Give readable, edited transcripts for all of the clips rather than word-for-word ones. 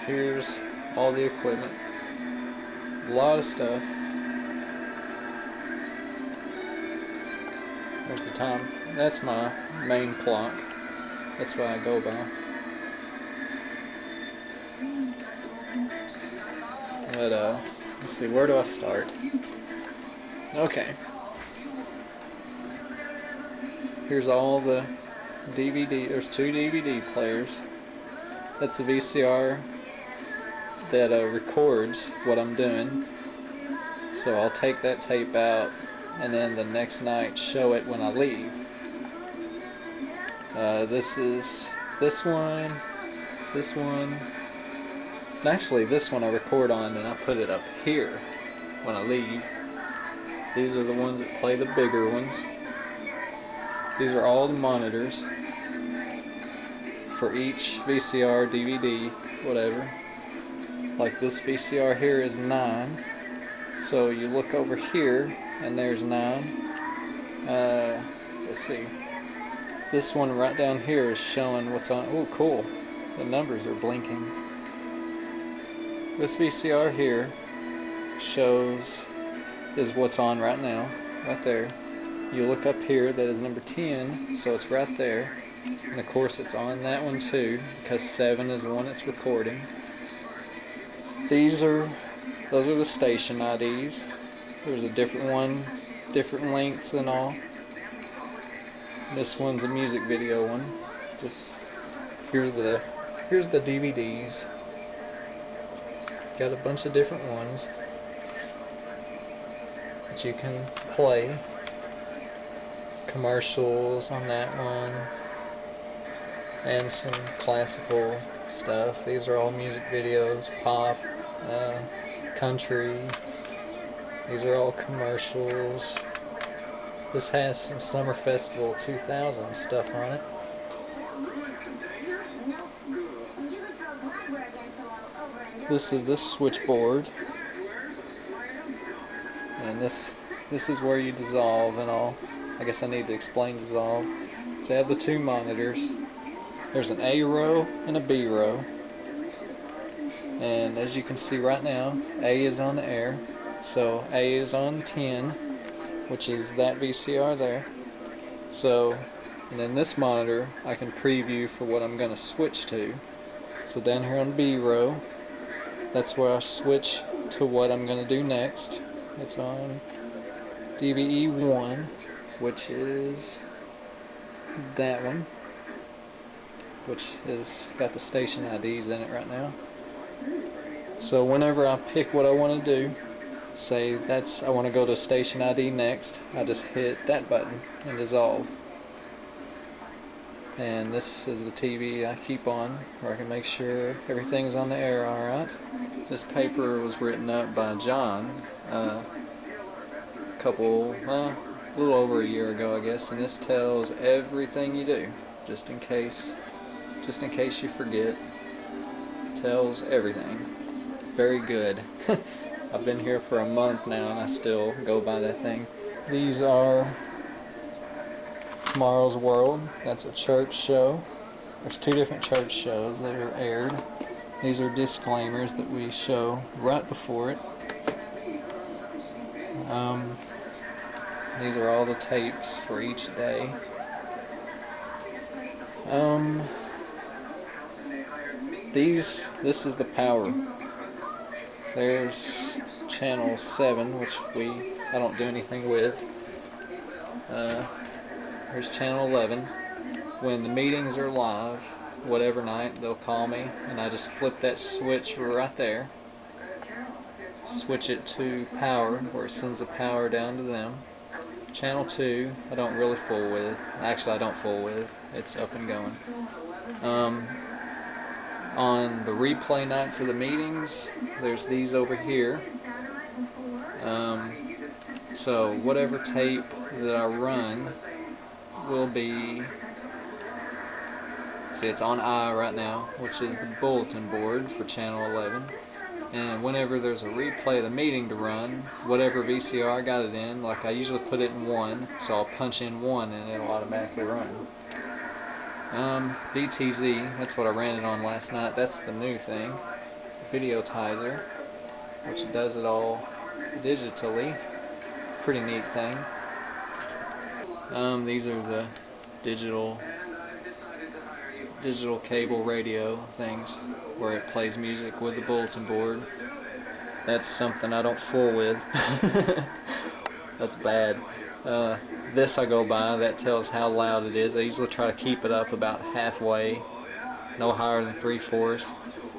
Here's all the equipment. A lot of stuff. There's the time. That's my main clock. That's what I go by. But let's see, where do I start? Okay. Here's all the DVD. There's 2 DVD players. That's the VCR that records what I'm doing. So I'll take that tape out and then the next night show it when I leave. This one, and actually this one I record on and I put it up here when I leave. These are the ones that play the bigger ones. These are all the monitors for each VCR, DVD, whatever. Like this VCR here is 9. So you look over here and there's 9. Let's see. This one right down here is showing what's on. Oh, cool. The numbers are blinking. This VCR here is what's on right now, right there. You look up here, that is number 10, so it's right there. And of course it's on that one too, because 7 is the one it's recording. Those are the station IDs. There's a different one, different lengths and all. This one's a music video one. Just here's the DVDs. Got a bunch of different ones that you can play. Commercials on that one, and some classical stuff. These are all music videos, pop, country. These are all commercials. This has some Summer Festival 2000 stuff on it. This is the switchboard, and this is where you dissolve and all. I guess I need to explain dissolve. So I have the 2 monitors. There's an A row and a B row. And as you can see right now, A is on the air. So A is on 10, which is that VCR there. So, and then this monitor, I can preview for what I'm going to switch to. So down here on B row, that's where I switch to what I'm going to do next. It's on DVE 1. Which is that one, which has got the station IDs in it right now. So whenever I pick what I want to do, say I want to go to station ID next, I just hit that button and dissolve. And this is the TV I keep on, where I can make sure everything's on the air alright. This paper was written up by John a little over a year ago, I guess, and this tells everything you do, just in case you forget. Tells everything. Very good. I've been here for a month now and I still go by that thing. These are Tomorrow's World. That's a church show. There's 2 different church shows that are aired. These are disclaimers that we show right before it. These are all the tapes for each day. This is the power. There's channel 7, which I don't do anything with. There's channel 11. When the meetings are live, whatever night, they'll call me, and I just flip that switch right there. Switch it to power, where it sends the power down to them. Channel 2, I don't really fool with. Actually, I don't fool with. It's up and going. On the replay nights of the meetings, there's these over here. So whatever tape that I run will be, see, it's on I right now, which is the bulletin board for channel 11. And whenever there's a replay of the meeting to run, whatever VCR I got it in, like I usually put it in 1, so I'll punch in 1 and it'll automatically run. VTZ, that's what I ran it on last night. That's the new thing. videotizer, which does it all digitally. Pretty neat thing. These are the digital cable radio things where it plays music with the bulletin board. That's something I don't fool with. That's bad. This I go by that tells how loud it is. I usually try to keep it up about halfway, no higher than 3/4.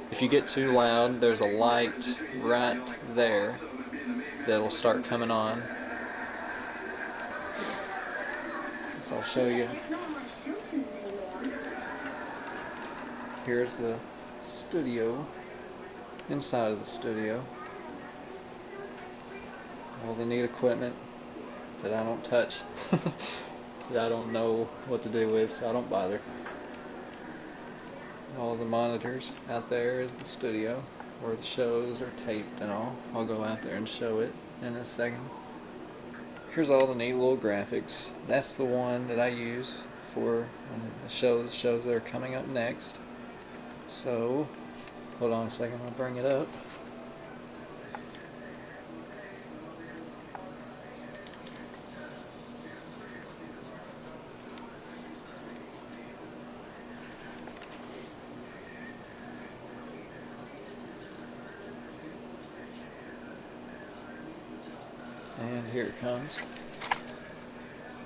If you get too loud, there's a light right there that'll start coming on. So I'll show you. Here's the studio, inside of the studio. All the neat equipment that I don't touch, that I don't know what to do with, so I don't bother. All the monitors out there is the studio where the shows are taped and all. I'll go out there and show it in a second. Here's all the neat little graphics. That's the one that I use for the shows that are coming up next. So, hold on a second, I'll bring it up. And here it comes.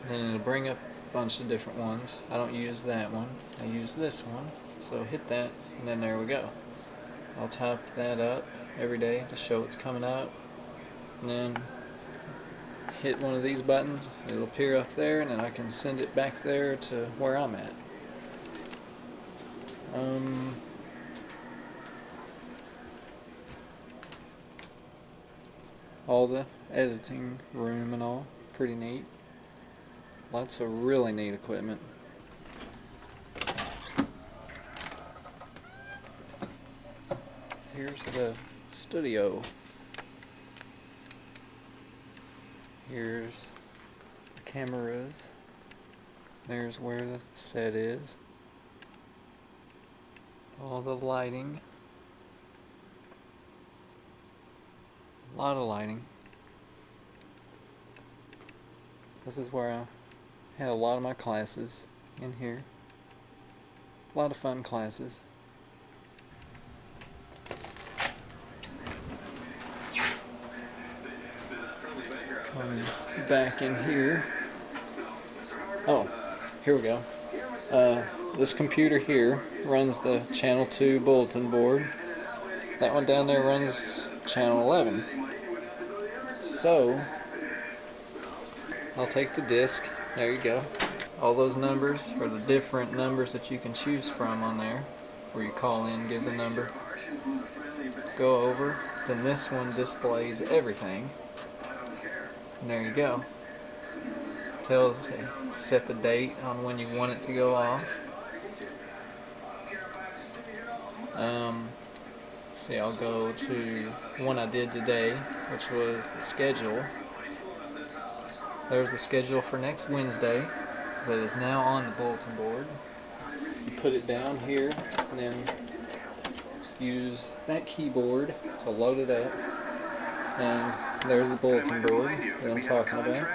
Then it'll bring up a bunch of different ones. I don't use that one. I use this one. So hit that, and then there we go. I'll type that up every day to show it's coming up. And then hit one of these buttons. It'll appear up there, and then I can send it back there to where I'm at. All the editing room and all, pretty neat. Lots of really neat equipment. Here's the studio. Here's the cameras. There's where the set is. All the lighting. A lot of lighting. This is where I had a lot of my classes in here. A lot of fun classes. Come back in here. Oh, here we go. This computer here runs the Channel 2 bulletin board. That one down there runs Channel 11. So, I'll take the disc. There you go. All those numbers are the different numbers that you can choose from on there, where you call in, give the number, go over. Then this one displays everything. And there you go. Tells you set the date on when you want it to go off. See, I'll go to one I did today, which was the schedule. There's the schedule for next Wednesday that is now on the bulletin board. You put it down here and then use that keyboard to load it up. And there's the bulletin board that I'm talking about.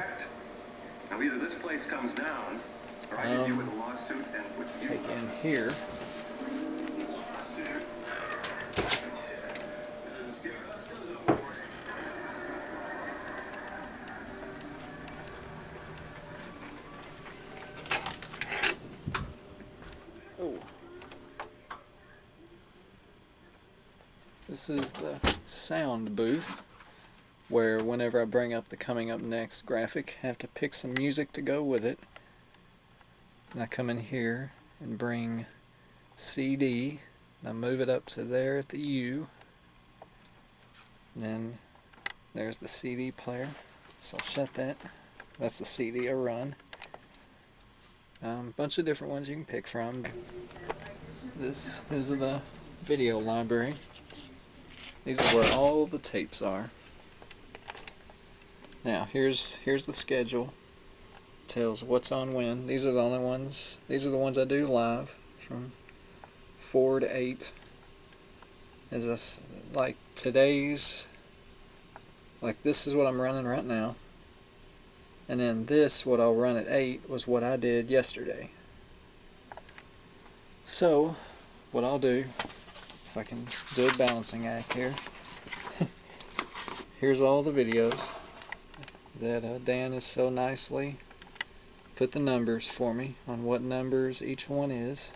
Now either this place comes down, or I get you with a lawsuit and with you. Take in here. Oh. This is the sound booth, where whenever I bring up the coming up next graphic, I have to pick some music to go with it. And I come in here and bring CD, and I move it up to there at the U. And then there's the CD player, so I'll shut that. That's the CD I run. Bunch of different ones you can pick from. This is the video library. These are where all the tapes are. Now here's the schedule. Tells what's on when. These are the only ones. These are the ones I do live from 4 to 8. is this, like today's, like this is what I'm running right now. And then this, what I'll run at 8, was what I did yesterday. So, what I'll do, if I can do a balancing act here, here's all the videos that Dan has so nicely put the numbers for me on what numbers each one is.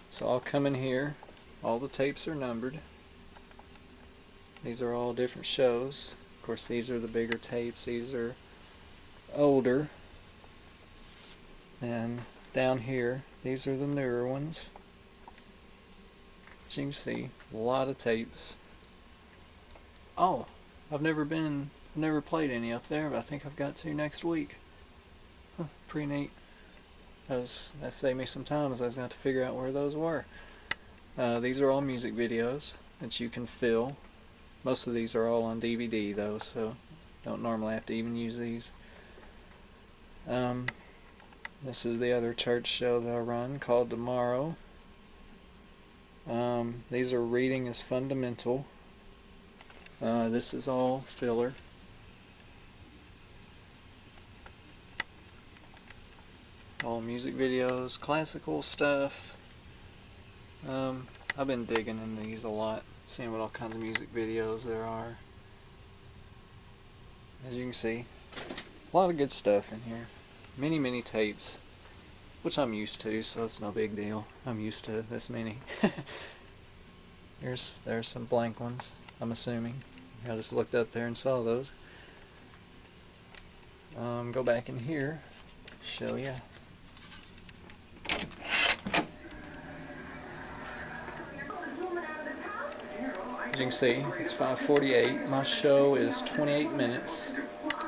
So I'll come in here, all the tapes are numbered. These are all different shows. Of course, these are the bigger tapes, these are older. And down here, these are the newer ones. As you can see, a lot of tapes. Oh, I've never played any up there, but I think I've got to next week. Huh, pretty neat. That saved me some time, as I was going to have to figure out where those were. These are all music videos that you can fill. Most of these are all on DVD though, so don't normally have to even use these. This is the other church show that I run called Tomorrow. These are Reading is Fundamental. This is all filler. All music videos, classical stuff. I've been digging in these a lot, seeing what all kinds of music videos there are. As you can see, a lot of good stuff in here. Many tapes, which I'm used to, so it's no big deal. I'm used to this many. There's some blank ones, I'm assuming. I just looked up there and saw those. Go back in here, show you. As you can see, it's 5:48. My show is 28 minutes,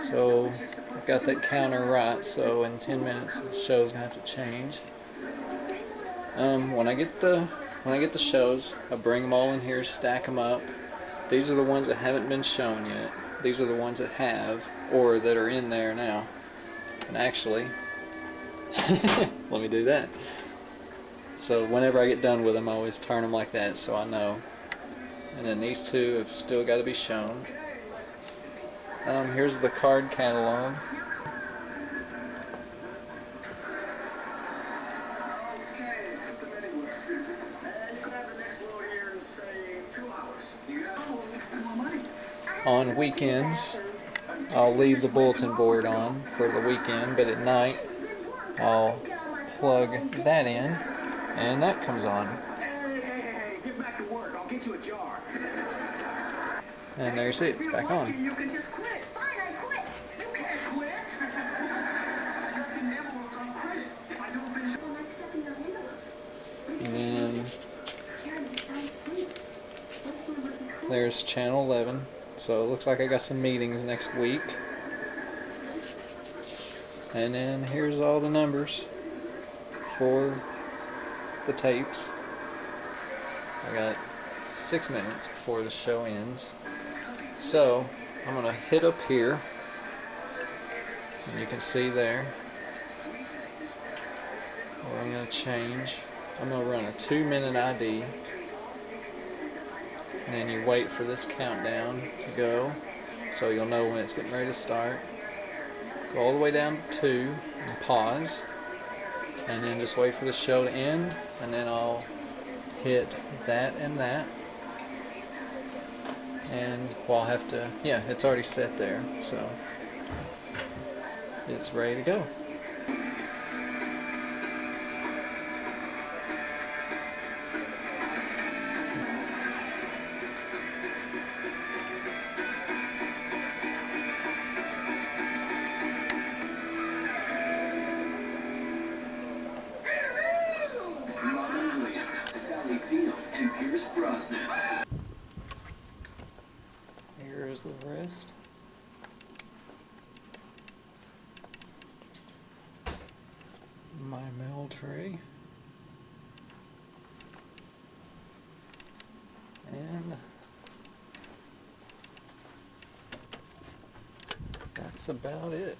so I've got that counter right. So in 10 minutes, the show's gonna have to change. When I get the shows, I bring them all in here, stack them up. These are the ones that haven't been shown yet. These are the ones that have, or that are in there now. And actually, let me do that. So whenever I get done with them, I always turn them like that, so I know. And then these two have still got to be shown. Here's the card catalog. On weekends, I'll leave the bulletin board on for the weekend, but at night, I'll plug that in, and that comes on. Hey, get back to work. I'll get you a jar. And there you see it, it's back on. You can just quit. Fine, I quit. You can't quit. I got these envelopes on credit. If I don't finish... Well, let's stuff in those envelopes. And then there's channel 11. So it looks like I got some meetings next week. And then here's all the numbers for the tapes. I got 6 minutes before the show ends. So I'm going to hit up here. And you can see there. I'm going to change. I'm going to run a 2-minute ID. And then you wait for this countdown to go, so you'll know when it's getting ready to start. Go all the way down to 2 and pause, and then just wait for the show to end, and then I'll hit that and that. And well, I'll have to, yeah, it's already set there, so it's ready to go. Here's the rest. My mail tray. And that's about it.